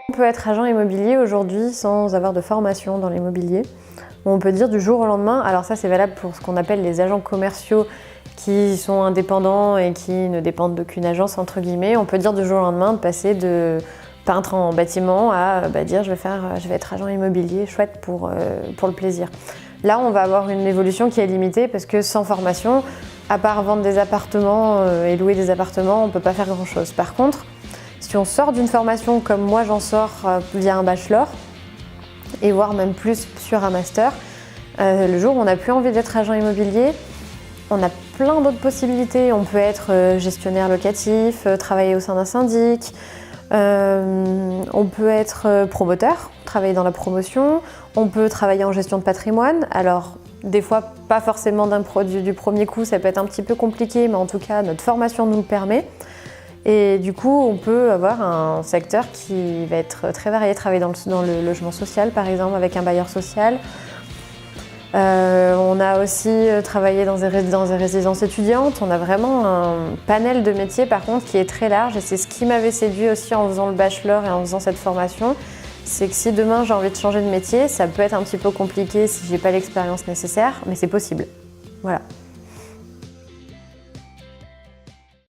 On peut être agent immobilier aujourd'hui sans avoir de formation dans l'immobilier. On peut dire du jour au lendemain, alors ça c'est valable pour ce qu'on appelle les agents commerciaux qui sont indépendants et qui ne dépendent d'aucune agence entre guillemets, on peut dire du jour au lendemain de passer de peintre en bâtiment à dire je vais être agent immobilier, chouette pour le plaisir. Là on va avoir une évolution qui est limitée parce que sans formation, à part vendre des appartements et louer des appartements, on ne peut pas faire grand chose. Par contre, si on sort d'une formation comme moi j'en sors via un bachelor, et voire même plus sur un master, le jour où on n'a plus envie d'être agent immobilier, on a plein d'autres possibilités. On peut être gestionnaire locatif, travailler au sein d'un syndic, on peut être promoteur, travailler dans la promotion, on peut travailler en gestion de patrimoine. Alors des fois pas forcément du premier coup, ça peut être un petit peu compliqué, mais en tout cas notre formation nous le permet. Et du coup, on peut avoir un secteur qui va être très varié, travailler dans le logement social par exemple, avec un bailleur social. On a aussi travaillé dans des résidences étudiantes. On a vraiment un panel de métiers par contre qui est très large et c'est ce qui m'avait séduit aussi en faisant le bachelor et en faisant cette formation. C'est que si demain j'ai envie de changer de métier, ça peut être un petit peu compliqué si j'ai pas l'expérience nécessaire, mais c'est possible. Voilà.